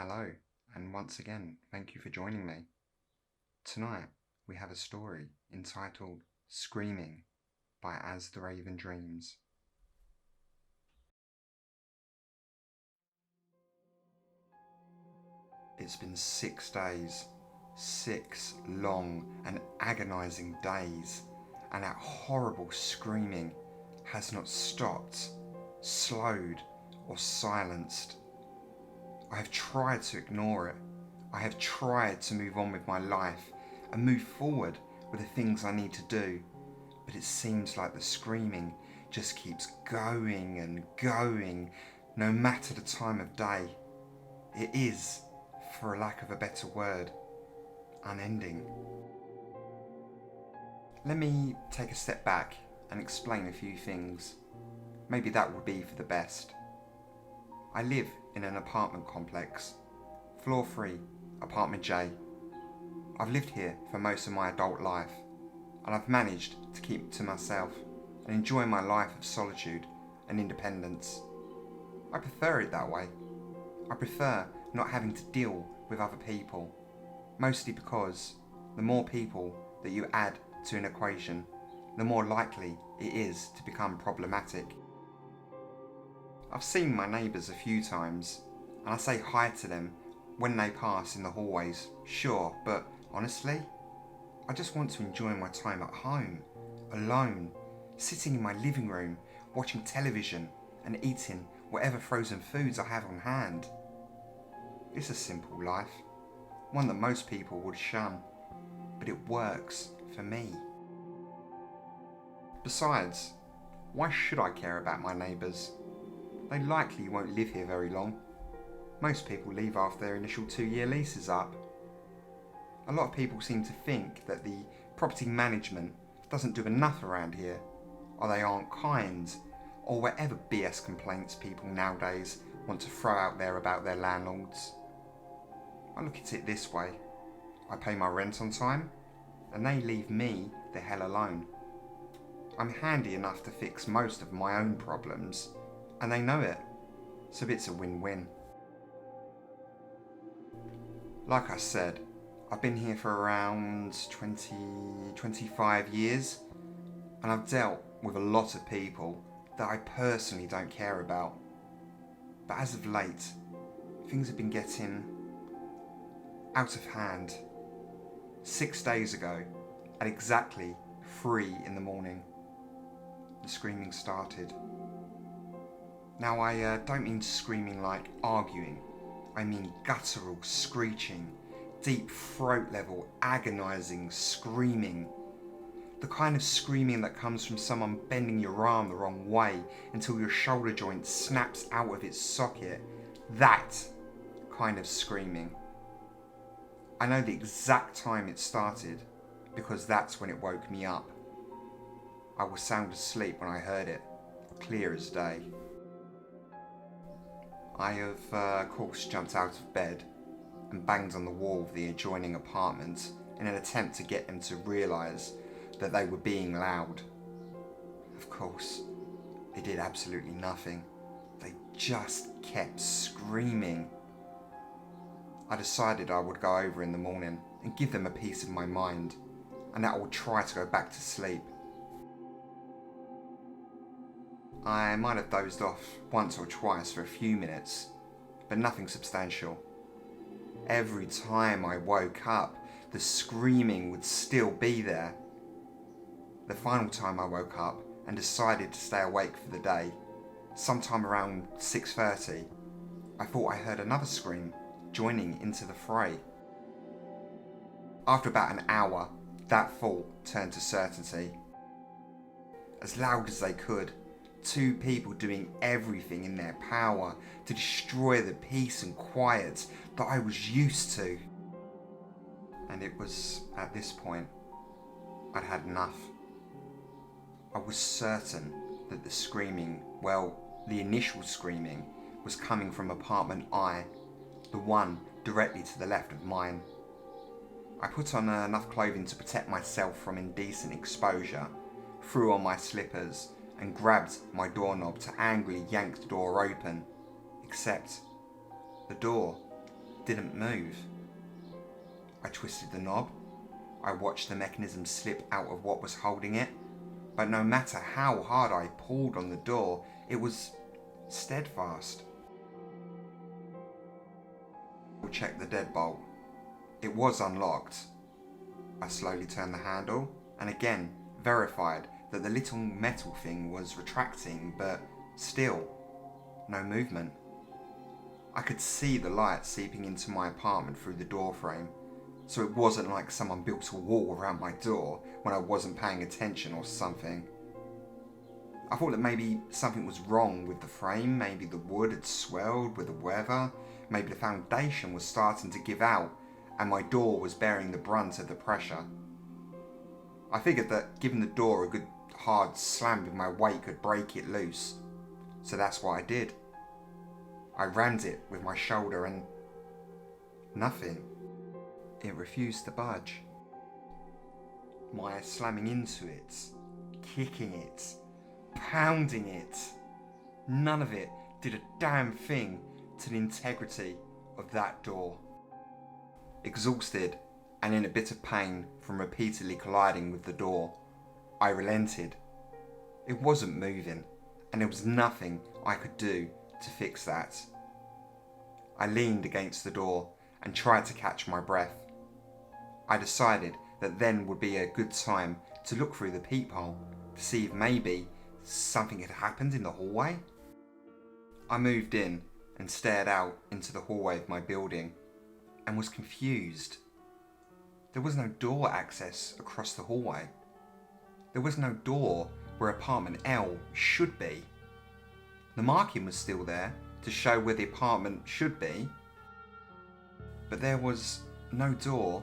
Hello, and once again, thank you for joining me. Tonight, we have a story entitled Screaming by AsTheRavenDreams. It's been 6 days, 6 long and agonizing days, and that horrible screaming has not stopped, slowed, or silenced. I have tried to ignore it. I have tried to move on with my life and move forward with the things I need to do. But it seems like the screaming just keeps going and going, no matter the time of day. It is, for a lack of a better word, unending. Let me take a step back and explain a few things. Maybe that will be for the best. I live in an apartment complex, floor 3, apartment J. I've lived here for most of my adult life, and I've managed to keep to myself and enjoy my life of solitude and independence. I prefer it that way. I prefer not having to deal with other people, mostly because the more people that you add to an equation, the more likely it is to become problematic. I've seen my neighbours a few times, and I say hi to them when they pass in the hallways, sure, but honestly, I just want to enjoy my time at home, alone, sitting in my living room, watching television and eating whatever frozen foods I have on hand. It's a simple life, one that most people would shun, but it works for me. Besides, why should I care about my neighbours? They likely won't live here very long. Most people leave after their initial 2-year lease is up. A lot of people seem to think that the property management doesn't do enough around here, or they aren't kind, or whatever BS complaints people nowadays want to throw out there about their landlords. I look at it this way. I pay my rent on time, and they leave me the hell alone. I'm handy enough to fix most of my own problems, and they know it, so it's a win-win. Like I said, I've been here for around 25 years, and I've dealt with a lot of people that I personally don't care about. But as of late, things have been getting out of hand. 6 days ago, at exactly 3 in the morning, the screaming started. Now I don't mean screaming like arguing, I mean guttural screeching, deep throat level agonising screaming. The kind of screaming that comes from someone bending your arm the wrong way until your shoulder joint snaps out of its socket. That kind of screaming. I know the exact time it started because that's when it woke me up. I was sound asleep when I heard it, clear as day. I have, of course, jumped out of bed and banged on the wall of the adjoining apartment in an attempt to get them to realise that they were being loud. Of course, they did absolutely nothing. They just kept screaming. I decided I would go over in the morning and give them a piece of my mind, and that I would try to go back to sleep. I might have dozed off once or twice for a few minutes, but nothing substantial. Every time I woke up, the screaming would still be there. The final time I woke up and decided to stay awake for the day, sometime around 6:30, I thought I heard another scream joining into the fray. After about an hour, that thought turned to certainty. As loud as they could, 2 people doing everything in their power to destroy the peace and quiet that I was used to. And it was at this point I'd had enough. I was certain that the screaming, the initial screaming, was coming from apartment I, the one directly to the left of mine. I put on enough clothing to protect myself from indecent exposure, threw on my slippers, and grabbed my doorknob to angrily yank the door open, except the door didn't move. I twisted the knob. I watched the mechanism slip out of what was holding it, but no matter how hard I pulled on the door, it was steadfast. I checked the deadbolt. It was unlocked. I slowly turned the handle and again verified that the little metal thing was retracting, but still, no movement. I could see the light seeping into my apartment through the door frame, so it wasn't like someone built a wall around my door when I wasn't paying attention or something. I thought that maybe something was wrong with the frame, maybe the wood had swelled with the weather, maybe the foundation was starting to give out and my door was bearing the brunt of the pressure. I figured that giving the door a good hard slam with my weight could break it loose, so that's what I did. I rammed it with my shoulder and nothing. It refused to budge. My slamming into it, kicking it, pounding it, none of it did a damn thing to the integrity of that door. Exhausted and in a bit of pain from repeatedly colliding with the door, I relented. It wasn't moving, and there was nothing I could do to fix that. I leaned against the door and tried to catch my breath. I decided that then would be a good time to look through the peephole to see if maybe something had happened in the hallway. I moved in and stared out into the hallway of my building and was confused. There was no door access across the hallway. There was no door where apartment L should be. The marking was still there to show where the apartment should be, but there was no door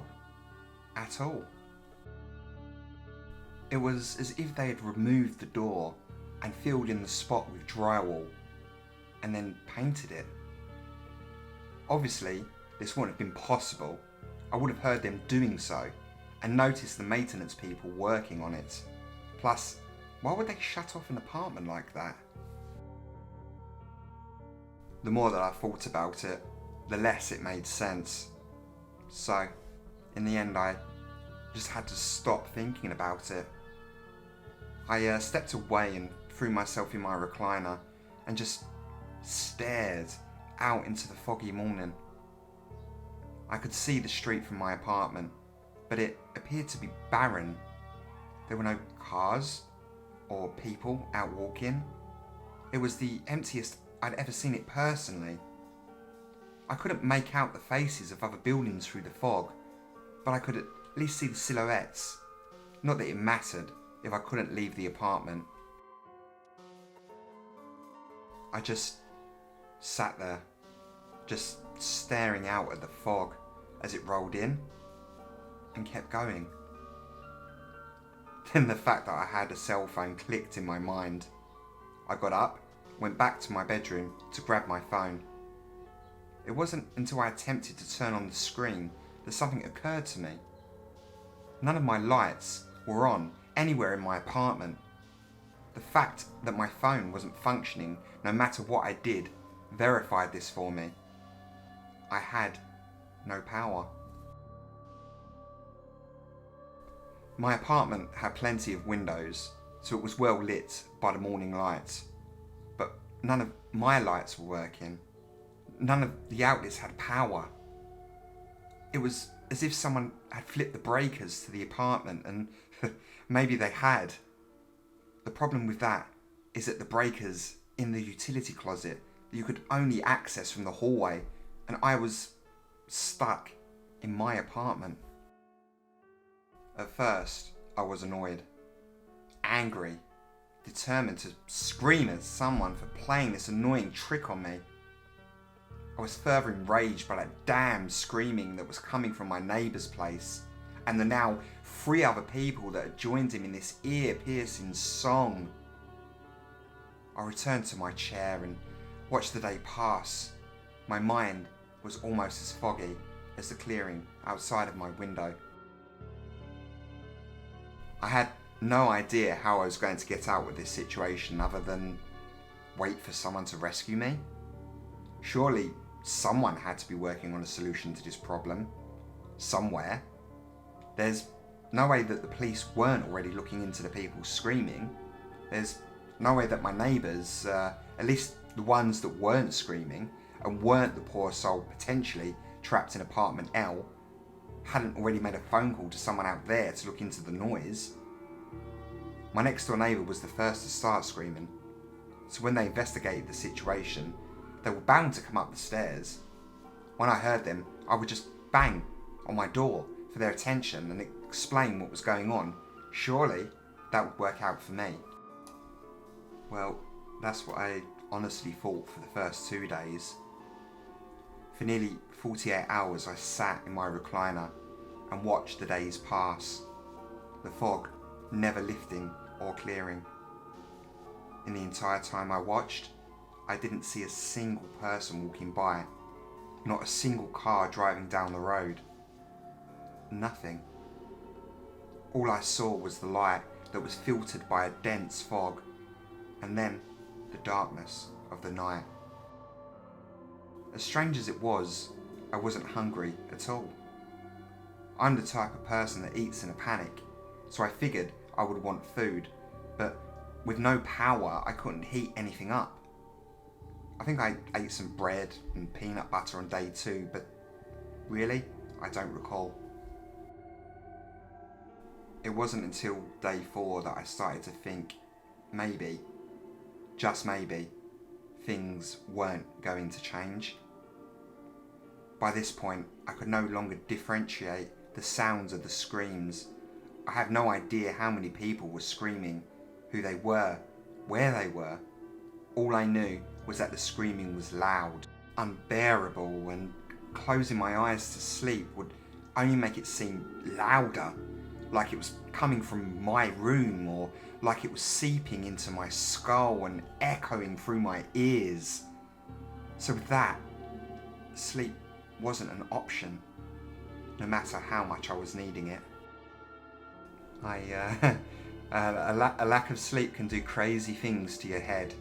at all. It was as if they had removed the door and filled in the spot with drywall and then painted it. Obviously, this wouldn't have been possible. I would have heard them doing so and noticed the maintenance people working on it. Plus, why would they shut off an apartment like that? The more that I thought about it, the less it made sense. So, in the end, I just had to stop thinking about it. I stepped away and threw myself in my recliner and just stared out into the foggy morning. I could see the street from my apartment, but it appeared to be barren. There were no cars or people out walking. It was the emptiest I'd ever seen it personally. I couldn't make out the faces of other buildings through the fog, but I could at least see the silhouettes. Not that it mattered if I couldn't leave the apartment. I just sat there, just staring out at the fog as it rolled in and kept going. Then the fact that I had a cell phone clicked in my mind. I got up, went back to my bedroom to grab my phone. It wasn't until I attempted to turn on the screen that something occurred to me. None of my lights were on anywhere in my apartment. The fact that my phone wasn't functioning, no matter what I did, verified this for me. I had no power. My apartment had plenty of windows, so it was well lit by the morning light. But none of my lights were working. None of the outlets had power. It was as if someone had flipped the breakers to the apartment, and maybe they had. The problem with that is that the breakers in the utility closet that you could only access from the hallway, and I was stuck in my apartment. At first, I was annoyed, angry, determined to scream at someone for playing this annoying trick on me. I was further enraged by that damn screaming that was coming from my neighbour's place, and the now 3 other people that had joined him in this ear-piercing song. I returned to my chair and watched the day pass. My mind was almost as foggy as the clearing outside of my window. I had no idea how I was going to get out of this situation other than wait for someone to rescue me. Surely someone had to be working on a solution to this problem. Somewhere. There's no way that the police weren't already looking into the people screaming. There's no way that my neighbours, at least the ones that weren't screaming and weren't the poor soul potentially trapped in apartment L, hadn't already made a phone call to someone out there to look into the noise. My next door neighbour was the first to start screaming, so when they investigated the situation, they were bound to come up the stairs. When I heard them, I would just bang on my door for their attention and explain what was going on. Surely that would work out for me. Well, that's what I honestly thought for the first 2 days. For nearly 48 hours I sat in my recliner and watched the days pass, the fog never lifting or clearing. In the entire time I watched, I didn't see a single person walking by, not a single car driving down the road. Nothing. All I saw was the light that was filtered by a dense fog, and then the darkness of the night. As strange as it was, I wasn't hungry at all. I'm the type of person that eats in a panic, so I figured I would want food, but with no power I couldn't heat anything up. I think I ate some bread and peanut butter on day 2, but really, I don't recall. It wasn't until day 4 that I started to think maybe, just maybe, things weren't going to change. By this point, I could no longer differentiate the sounds of the screams. I had no idea how many people were screaming, who they were, where they were. All I knew was that the screaming was loud, unbearable, and closing my eyes to sleep would only make it seem louder, like it was coming from my room, or like it was seeping into my skull and echoing through my ears. So with that, sleep wasn't an option, no matter how much I was needing it. A lack of sleep can do crazy things to your head.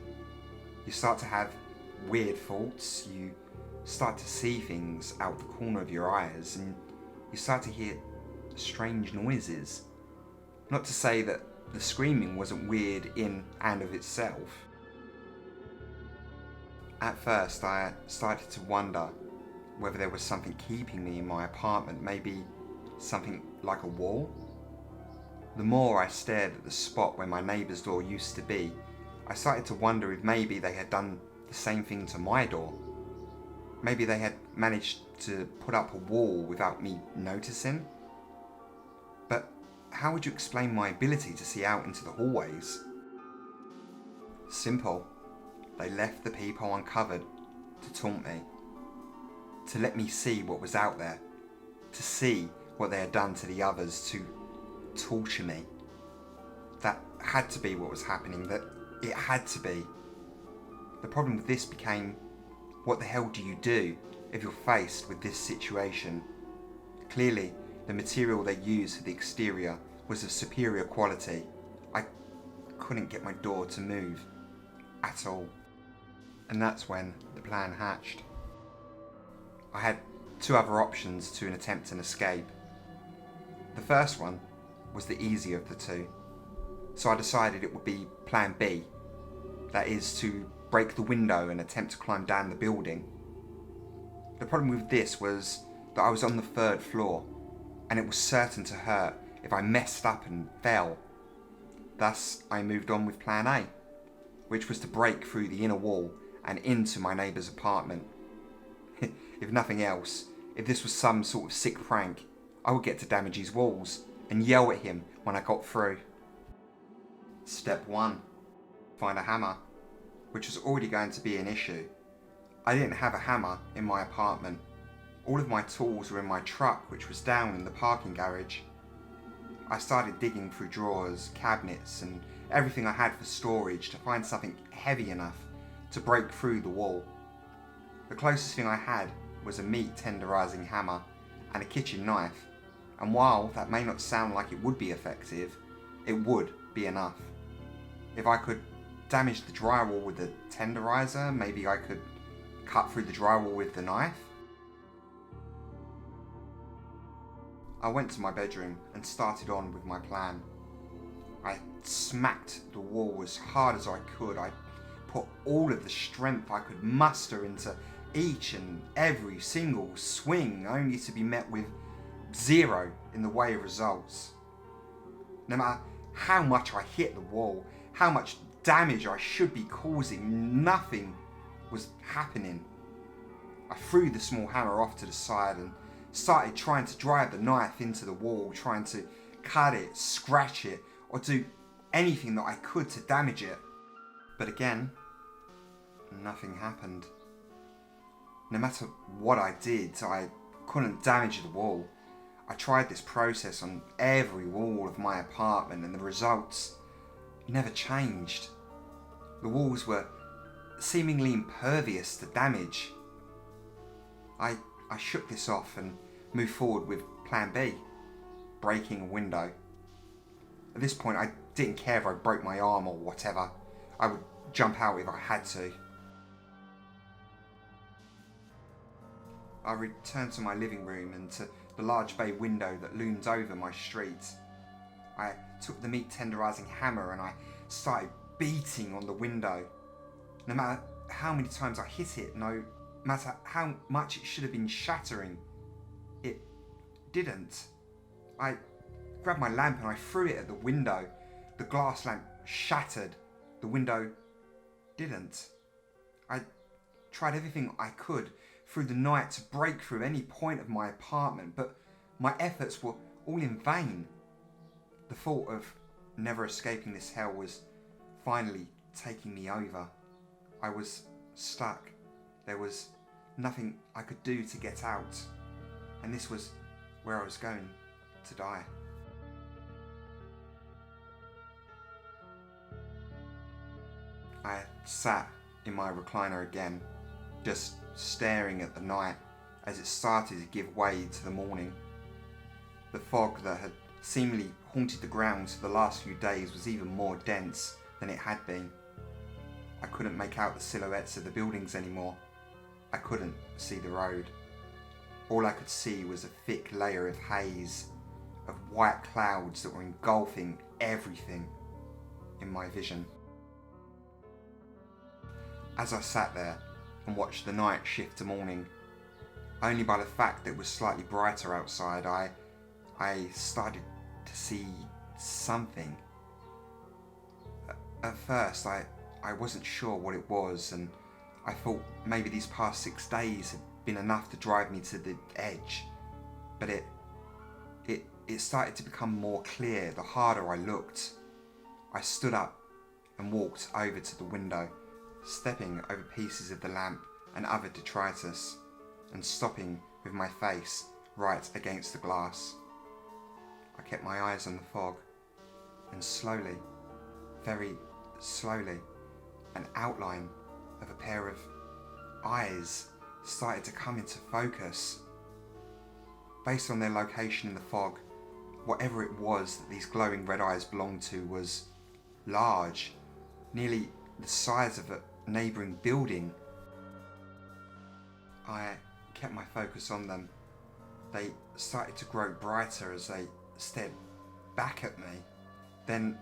You start to have weird thoughts, you start to see things out the corner of your eyes, and you start to hear strange noises. Not to say that the screaming wasn't weird in and of itself. At first I started to wonder whether there was something keeping me in my apartment, maybe something like a wall. The more I stared at the spot where my neighbour's door used to be, I started to wonder if maybe they had done the same thing to my door. Maybe they had managed to put up a wall without me noticing. But how would you explain my ability to see out into the hallways? Simple. They left the peephole uncovered to taunt me. To let me see what was out there. To see what they had done to the others, to torture me. That had to be what was happening, that it had to be. The problem with this became, what the hell do you do if you're faced with this situation? Clearly, the material they used for the exterior was of superior quality. I couldn't get my door to move at all. And that's when the plan hatched. I had 2 other options to attempt an escape. The first one was the easier of the 2, so I decided it would be plan B, that is to break the window and attempt to climb down the building. The problem with this was that I was on the 3rd floor, and it was certain to hurt if I messed up and fell. Thus, I moved on with plan A, which was to break through the inner wall and into my neighbour's apartment. If nothing else, if this was some sort of sick prank, I would get to damage his walls and yell at him when I got through. Step 1. Find a hammer, which was already going to be an issue. I didn't have a hammer in my apartment. All of my tools were in my truck, which was down in the parking garage. I started digging through drawers, cabinets, and everything I had for storage to find something heavy enough to break through the wall. The closest thing I had was a meat tenderizing hammer and a kitchen knife, and while that may not sound like it would be effective, it would be enough. If I could damage the drywall with the tenderizer, maybe I could cut through the drywall with the knife? I went to my bedroom and started on with my plan. I smacked the wall as hard as I could. I put all of the strength I could muster into each and every single swing, only to be met with zero in the way of results. No matter how much I hit the wall, how much damage I should be causing, nothing was happening. I threw the small hammer off to the side and started trying to drive the knife into the wall, trying to cut it, scratch it, or do anything that I could to damage it. But again, nothing happened. No matter what I did, I couldn't damage the wall. I tried this process on every wall of my apartment and the results never changed. The walls were seemingly impervious to damage. I shook this off and moved forward with plan B, breaking a window. At this point, I didn't care if I broke my arm or whatever. I would jump out if I had to. I returned to my living room and to the large bay window that loomed over my street. I took the meat tenderizing hammer and I started beating on the window. No matter how many times I hit it, no matter how much it should have been shattering, it didn't. I grabbed my lamp and I threw it at the window. The glass lamp shattered. The window didn't. I tried everything I could through the night to break through any point of my apartment, but my efforts were all in vain. The thought of never escaping this hell was finally taking me over. I was stuck. There was nothing I could do to get out, and this was where I was going to die. I sat in my recliner again, just staring at the night as it started to give way to the morning. The fog that had seemingly haunted the grounds for the last few days was even more dense than it had been. I couldn't make out the silhouettes of the buildings anymore. I couldn't see the road. All I could see was a thick layer of haze, of white clouds that were engulfing everything in my vision. As I sat there and watched the night shift to morning, only by the fact that it was slightly brighter outside, I started to see something. At first, I wasn't sure what it was, and I thought maybe these past 6 days had been enough to drive me to the edge. But it started to become more clear the harder I looked. I stood up and walked over to the window, stepping over pieces of the lamp and other detritus, and stopping with my face right against the glass. I kept my eyes on the fog, and slowly, very slowly, an outline of a pair of eyes started to come into focus. Based on their location in the fog, whatever it was that these glowing red eyes belonged to was large, nearly the size of a neighbouring building. I kept my focus on them. They started to grow brighter as they stared back at me. Then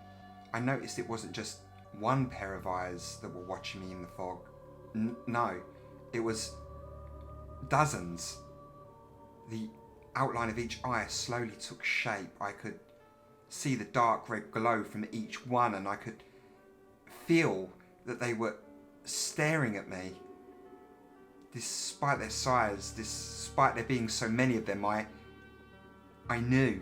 I noticed it wasn't just one pair of eyes that were watching me in the fog. No, it was dozens. The outline of each eye slowly took shape. I could see the dark red glow from each one, and I could feel that they were staring at me. Despite their size, despite there being so many of them, I knew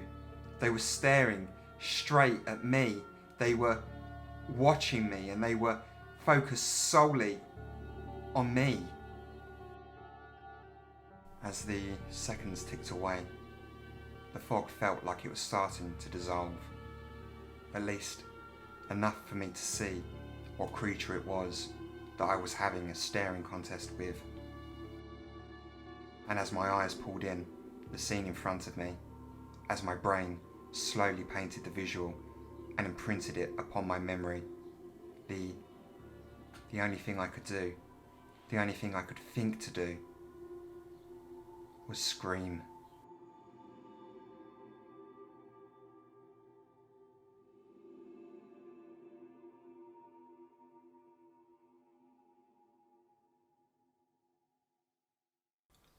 they were staring straight at me. They were watching me, and they were focused solely on me. As the seconds ticked away, the fog felt like it was starting to dissolve. At least enough for me to see what creature it was that I was having a staring contest with. And as my eyes pulled in the scene in front of me, as my brain slowly painted the visual and imprinted it upon my memory, the only thing I could do, the only thing I could think to do was scream.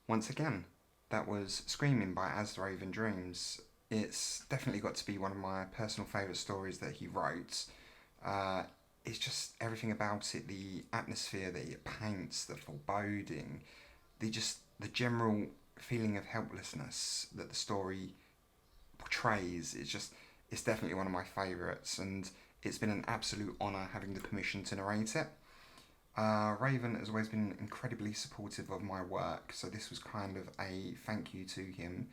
Once again, that was Screaming by AsTheRavenDreams. It's definitely got to be one of my personal favourite stories that he wrote. It's just everything about it, the atmosphere that it paints, the foreboding, the general feeling of helplessness that the story portrays. It's definitely one of my favourites, and it's been an absolute honour having the permission to narrate it. Raven has always been incredibly supportive of my work, so this was kind of a thank you to him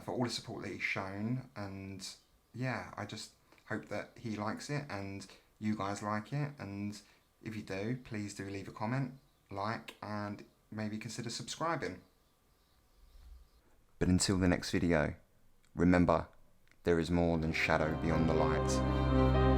for all the support that he's shown, and yeah, I just hope that he likes it and you guys like it, and if you do, please do leave a comment, like, and maybe consider subscribing. But until the next video, remember, there is more than shadow beyond the light.